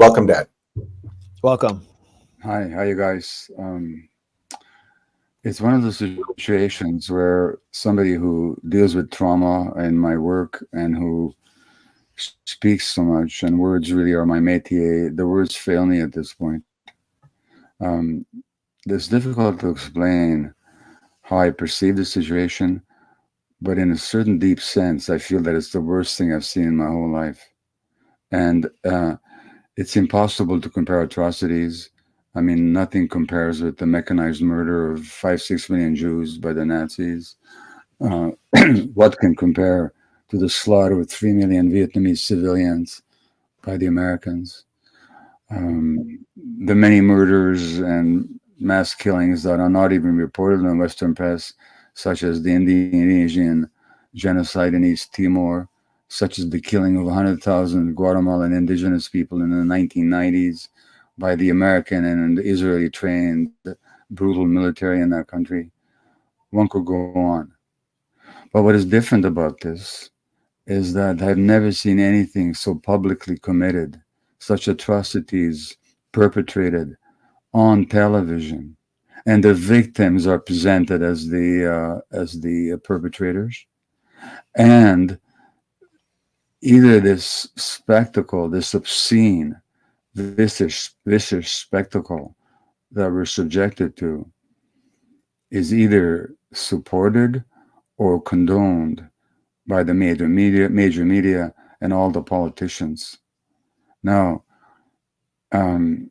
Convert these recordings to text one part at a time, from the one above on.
Welcome, Dad. Welcome. Hi, you guys? It's one of those situations where somebody who deals with trauma in my work and who speaks so much, and words really are my métier, the words fail me at this point. Um, it's difficult to explain how I perceive the situation, but in a certain deep sense, I feel that it's the worst thing I've seen in my whole life. And it's impossible to compare atrocities. I mean, nothing compares with the mechanized murder of 5, 6 million Jews by the Nazis. Uh, what can compare to the slaughter of 3 million Vietnamese civilians by the Americans? The many murders and mass killings that are not even reported in the Western press, such as the Indonesian genocide in East Timor, such as the killing of 100,000 Guatemalan indigenous people in the 1990s by the American and the Israeli trained brutal military in that country. One could go on. But what is different about this is that I've never seen anything so publicly committed, such atrocities perpetrated on television, and the victims are presented as the perpetrators, and either this spectacle, this obscene, vicious spectacle that we're subjected to, is either supported or condoned by the major media, and all the politicians. Now, um,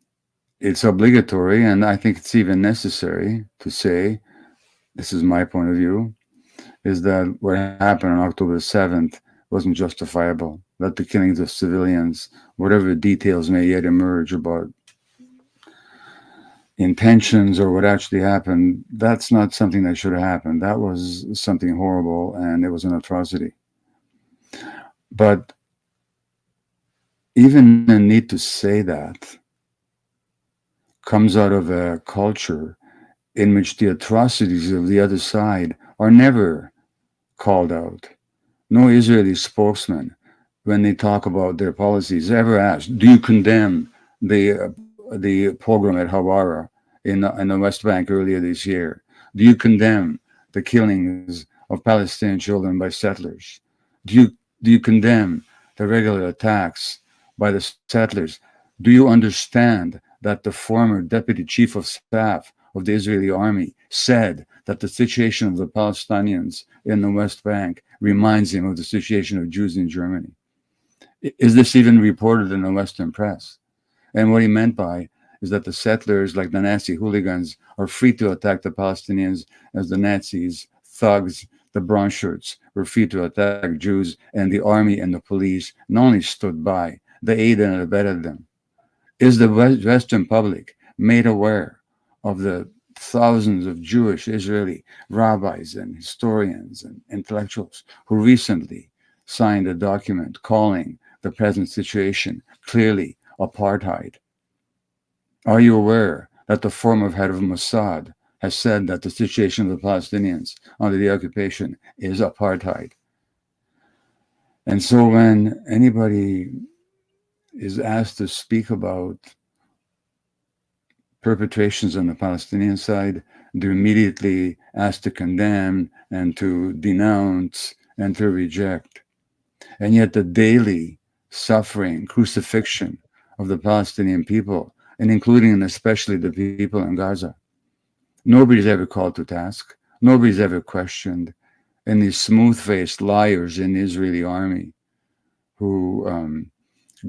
it's obligatory, and I think it's even necessary to say, this is my point of view, is that what happened on October 7th wasn't justifiable, that the killings of civilians, whatever details may yet emerge about intentions or what actually happened, that's not something that should have happened. That was something horrible, and it was an atrocity. But even the need to say that comes out of a culture in which the atrocities of the other side are never called out. No Israeli spokesman, when they talk about their policies, ever asked, "Do you condemn the pogrom at Hawara in the West Bank earlier this year? Do you condemn the killings of Palestinian children by settlers? Do you do you condemn the regular attacks by the settlers? Do you understand that the former deputy chief of staff of the Israeli army said that the situation of the Palestinians in the West Bank reminds him of the situation of Jews in Germany? Is this even reported in the Western press?" And what he meant by is that the settlers, like the Nazi hooligans, are free to attack the Palestinians as the Nazis, thugs, the brown shirts were free to attack Jews, and the army and the police not only stood by, they aided and abetted them. Is the Western public made aware of the thousands of Jewish Israeli rabbis and historians and intellectuals who recently signed a document calling the present situation clearly apartheid? Are you aware that the former head of Mossad has said that the situation of the Palestinians under the occupation is apartheid? And so when anybody is asked to speak about perpetrations on the Palestinian side, they're immediately asked to condemn and to denounce and to reject. And yet the daily suffering, crucifixion of the Palestinian people, and including and especially the people in Gaza, nobody's ever called to task. Nobody's ever questioned. And these smooth-faced liars in the Israeli army who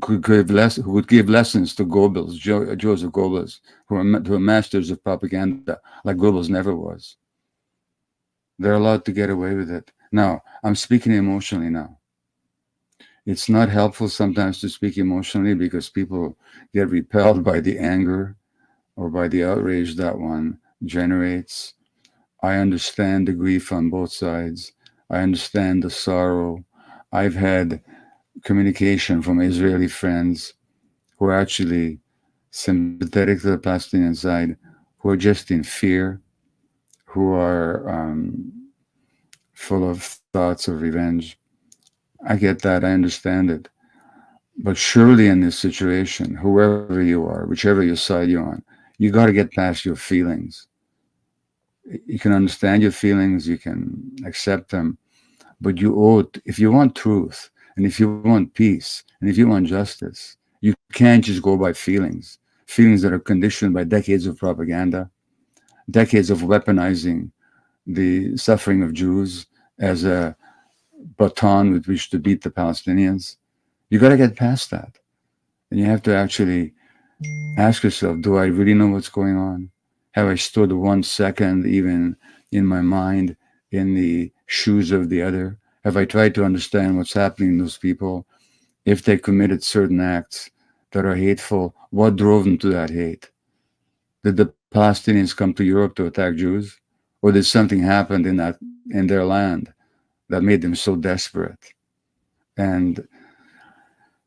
who would give lessons to Goebbels, Joseph Goebbels, who are masters of propaganda, like Goebbels never was. They're allowed to get away with it. Now, I'm speaking emotionally now. It's not helpful sometimes to speak emotionally because people get repelled by the anger or by the outrage that one generates. I understand the grief on both sides. I understand the sorrow. I've had communication from Israeli friends who are actually sympathetic to the Palestinian side, who are just in fear, who are full of thoughts of revenge. I get that. I understand it. But surely in this situation, whoever you are, whichever your side you're on, you got to get past your feelings. You can understand your feelings, you can accept them, but you owe it, if you want truth, and if you want peace, and if you want justice, you can't just go by feelings. Feelings that are conditioned by decades of propaganda, decades of weaponizing the suffering of Jews as a baton with which to beat the Palestinians. You got to get past that. And you have to actually ask yourself, do I really know what's going on? Have I stood 1 second even in my mind in the shoes of the other? Have I tried to understand what's happening to those people? If they committed certain acts that are hateful, what drove them to that hate? Did the Palestinians come to Europe to attack Jews? Or did something happen in their land that made them so desperate? And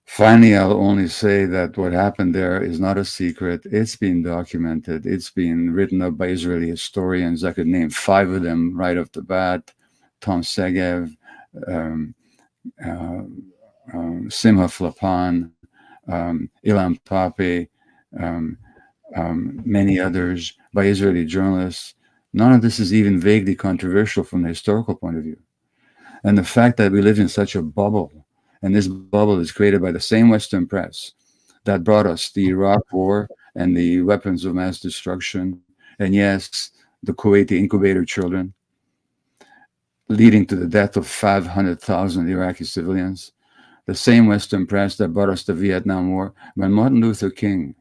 finally, I'll only say that what happened there is not a secret. It's been documented. It's been written up by Israeli historians. I could name 5 of them right off the bat: Tom Segev, um, uh, Simha Flapan, Ilan Pape, um, many others by Israeli journalists. None of this is even vaguely controversial from the historical point of view. And the fact that we live in such a bubble, and this bubble is created by the same Western press that brought us the Iraq War and the weapons of mass destruction, and yes, the Kuwaiti incubator children, leading to the death of 500,000 Iraqi civilians. The same Western press that brought us the Vietnam War. When Martin Luther King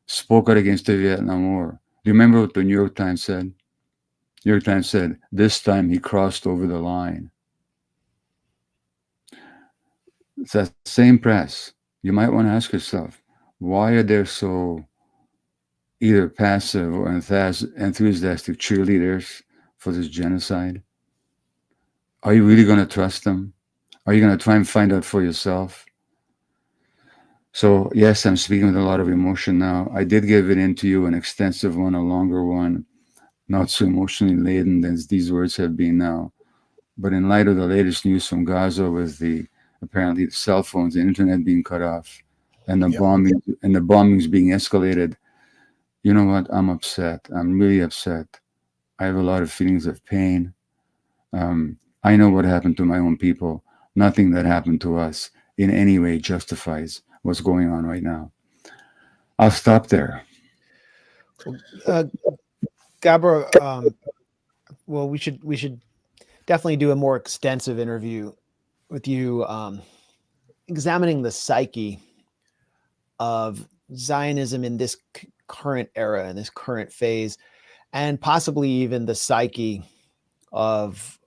spoke out against the Vietnam War, do you remember what the New York Times said? New York Times said, this time he crossed over the line. It's that same press. You might want to ask yourself, why are there so either passive or enthusiastic cheerleaders for this genocide? Are you really going to trust them? Are you going to try and find out for yourself? So, yes, I'm speaking with a lot of emotion now. I did give it into you an extensive one, a longer one, not so emotionally laden as these words have been now. But in light of the latest news from Gaza, with the apparently the cell phones and internet being cut off, and the bombings being escalated, you know what? I'm upset. I'm really upset. I have a lot of feelings of pain. I know what happened to my own people. Nothing that happened to us in any way justifies what's going on right now. I'll stop there. Uh, Gabor, well, we should definitely do a more extensive interview with you, examining the psyche of Zionism in this current era, in this current phase, and possibly even the psyche of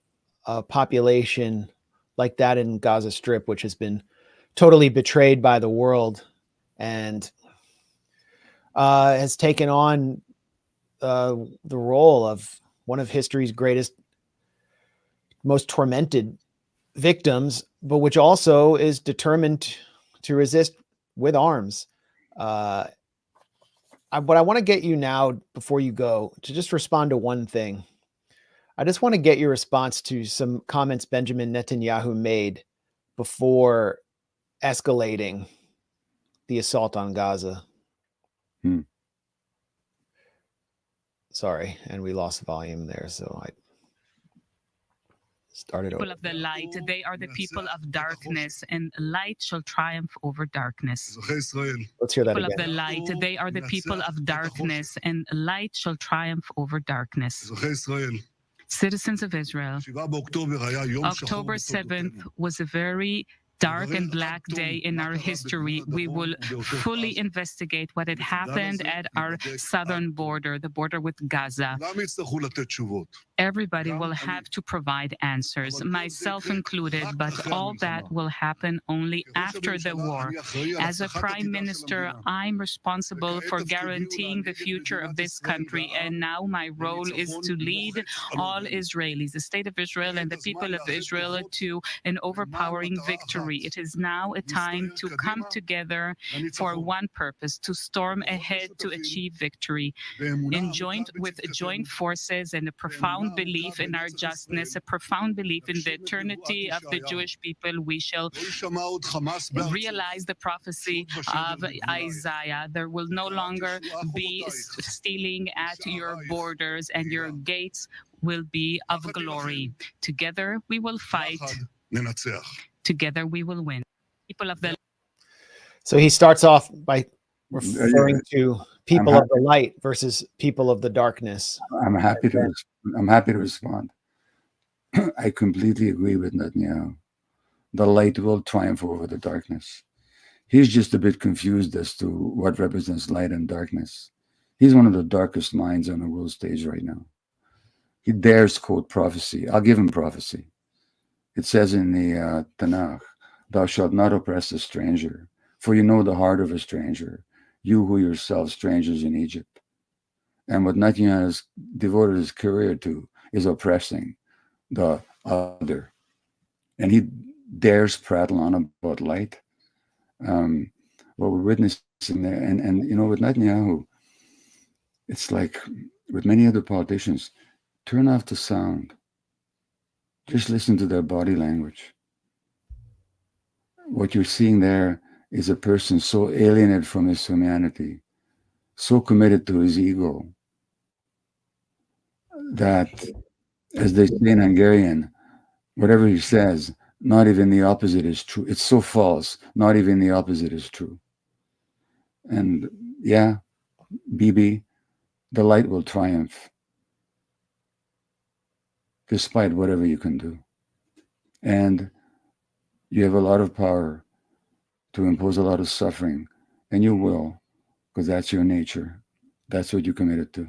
a population like that in Gaza Strip, which has been totally betrayed by the world and has taken on the role of one of history's greatest, most tormented victims, but which also is determined to resist with arms. But I want to get you now, before you go, to just respond to one thing. I just want to get your response to some comments Benjamin Netanyahu made before escalating the assault on Gaza. Hmm. Sorry, and we lost volume there, so I started over. People of the light, they are the people of darkness, and light shall triumph over darkness. Let's hear that People of again. the light, they are the people of darkness, and light shall triumph over darkness. Citizens of Israel, October 7th was a very dark and black day in our history. We will fully investigate what had happened at our southern border, the border with Gaza. Everybody will have to provide answers, myself included, but all that will happen only after the war. As a prime minister, I'm responsible for guaranteeing the future of this country, and now my role is to lead all Israelis, the state of Israel and the people of Israel, to an overpowering victory victory. It is now a time to come together for one purpose, to storm ahead to achieve victory. With joint forces and a profound belief in our justness, a profound belief in the eternity of the Jewish people, we shall realize the prophecy of Isaiah. There will no longer be stealing at your borders, and your gates will be of glory. Together we will fight. Together we will win. People of the So he starts off by referring to people of the light versus people of the darkness. I'm happy to respond. I completely agree with Netanyahu. The light will triumph over the darkness. He's just a bit confused as to what represents light and darkness. He's one of the darkest minds on the world stage right now. He dares quote prophecy. I'll give him prophecy. It says in the Tanakh, "Thou shalt not oppress a stranger, for you know the heart of a stranger, you who yourselves strangers in Egypt." And what Netanyahu has devoted his career to is oppressing the other. And he dares prattle on about light. What we're witnessing there, and you know, with Netanyahu, it's like with many other politicians, turn off the sound. Just listen to their body language. What you're seeing there is a person so alienated from his humanity, so committed to his ego, that, as they say in Hungarian, whatever he says, not even the opposite is true. It's so false, not even the opposite is true. And yeah, Bibi, the light will triumph, despite whatever you can do. And you have a lot of power to impose a lot of suffering, and you will, because that's your nature. That's what you committed to.